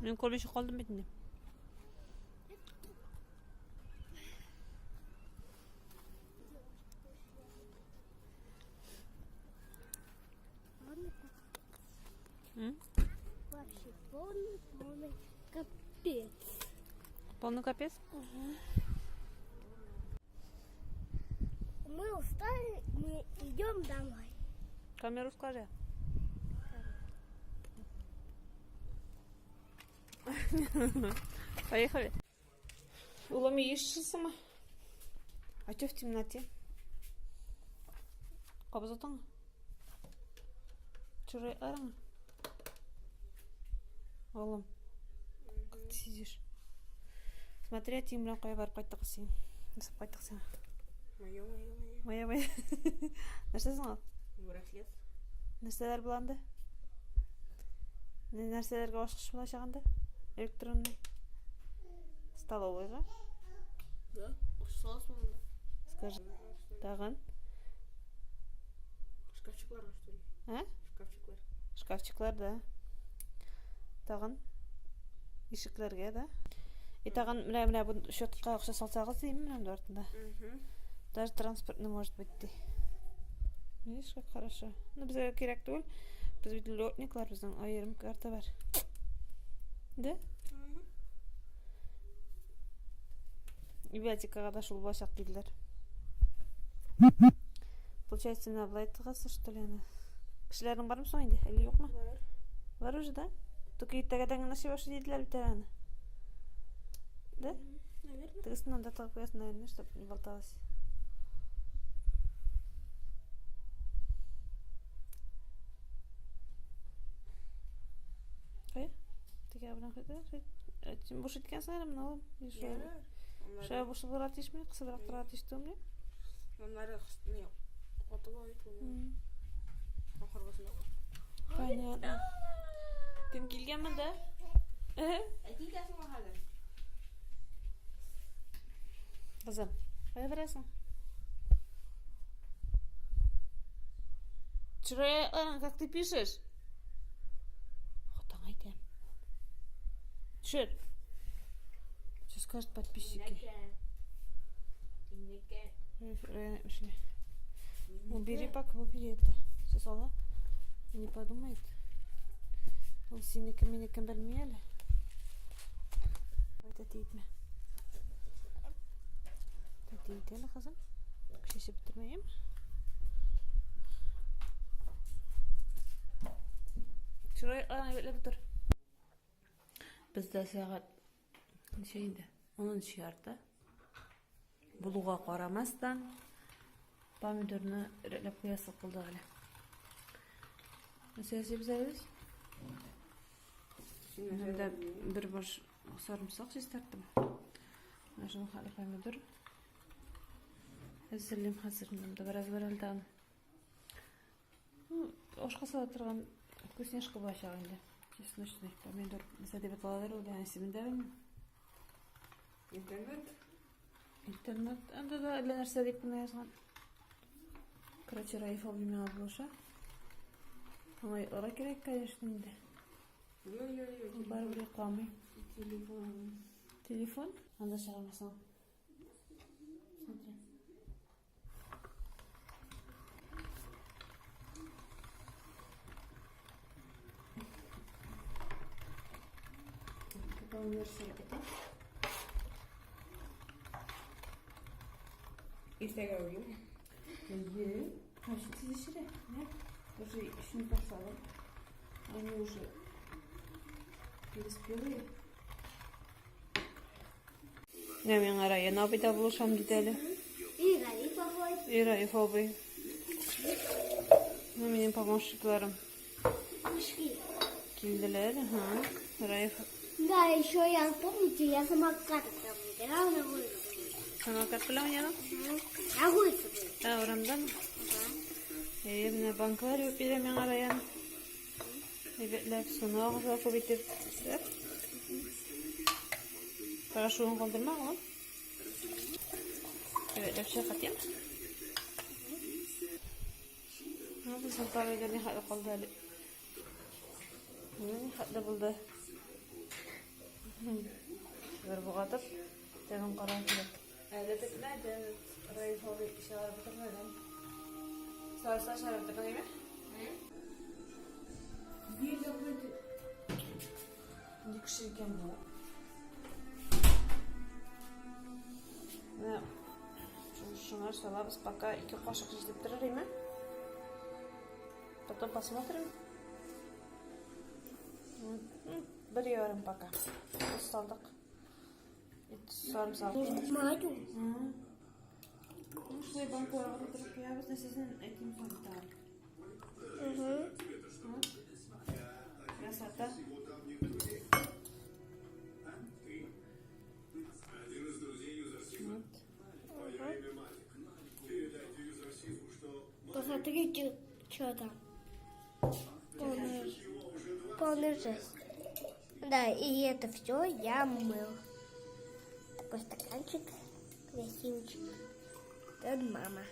Men ko'rmay qoldim betini. Вообще полный капец. Полный капец? Мы устали, мы идем домой. Камеру скажи. Поехали. Улами ищи сама. А что в темноте? Кабзатан? Чурай арам? Олам. Как ты сидишь? Смотри, а тем лакай бар кайтак син. Насып кайтак син. Моя. Нәрсе сыңа? Браслет. Нәрселер буланды? Нәрселерге башкыш була чагында? Электронный. Столовыйга? Да. Ушсалас мында. Скажи. Тагын? Шкафчикларга что ли? А? Шкафчиклар. Шкафчиклар, да. Тагын? Ишеклерге, да? И тагын менә бу счетка акча салсагыз дейм менә артында. Даже транспорт не может быть. Видишь, как хорошо. Ну, безгә кирәк түгел. Без бит лётниклар, безнең аерым карта бар. Да? Библиотекага да шул булачак диделәр. Получается, на блайтыгасы, что ли, аны? Кешеләрнең бармы соң инде? Әле юкмы? Бар уже, да? Только иртәгәдән генә эшләп диделәр бит аны. Да? Наверное. Тегесен анда тагып куясың, наверное, чтобы не болталось. Теге белән кайда? Син буш иткәнсең әле менә ул. Шая буш булыр атышмы? Кысыбрак тора атыштымы? Онлары не отылы итү. Ахыргысында. Понятно. Кем килгәнме дә? Әтигәсең хәзер. Кызым, кая барасың? Чурай, как ты пишешь? Хотан айтам. Чур. Что скажут подписчики? Убери пока, убери это. Сосала. Не подумает. Он синеком минеком бельмели. Это титме. Это титме, хазам. Кшеши битирмейм. Чурай, ана битир. Bizde saat şeyinde 10 yarda buluğa qaramazdan pomidorni irlab qo'yasiz qildi hali. Nasıl bizimiz? Şimdi bir boş sarımsak isterdim. Şunu hali pomidor. Hazırlayayım da biraz baraldan. Oşqa salaturgan вкусняшка başlayınca. Чесночный помидор. Mesela de baklalar oluyor yani isminde mi? İnternet. Anda da öyle nerse deyip bunu yazgan. Короче, Раифа bilmem ablaşa. Ama oraya gerek конечно indi. Бар bir reklamı. Telefon. Anda çağırmasan. Смотри. Версия это. İstege uyum. İyi. Kaçtı dışarı. Ne? Уже еще не поставила. Они уже переспелые. Ne men araya ne yapıda buluşam gidelim. И Raif abi. Ne benim помощникlarım. Келдилер, ha. Raif. Да, еще я помните, я самокатом там играла на улице. Самокат bilan oynading? На улице. Ha, oramdan. Mine banklar yok bir men arayan. Evetler sonu ağza ko'paytirib. Parashugun qoldirma oğlum. Evetler shaqatyam. Ha, biz parayga ne hali qoldi hali. Ne hali bo'ldi? Бір бұғатып, тегін қаран келеді. Әлі тікмәді, райы солы işaret bitirmeden. Sarısa şarap da değil mi? Bir de böyle Ne kişiyken bu? Ne? Şunları salabız, пока 2 kaşık жестеп тұрар ме? Потом посмотрим. 1,5 пока. Салдық. Sarımsak. Маю. Ну, шли банкора отырып қоябыз, нәсесін этим фонтан. Вот. Красота. Вот. Посмотрите, что там. Полный жесть. Да, и это все я мыл. Такой стаканчик, красивчик. Тут мама.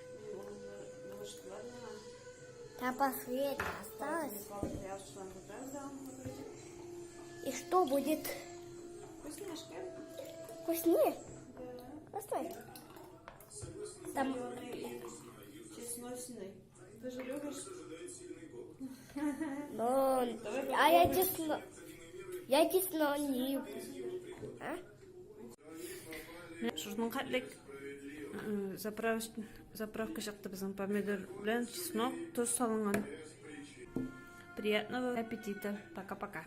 Там последний осталось. И что будет? Вкусняшка. Вкуснее? Постой. Там... Чесночный. Ты же любишь? Но... А я кисло не люблю. А? Шурның қатлик заправка шықты біздің помидор білән чеснок, тұз салынған. Приятного аппетита. Пока-пока.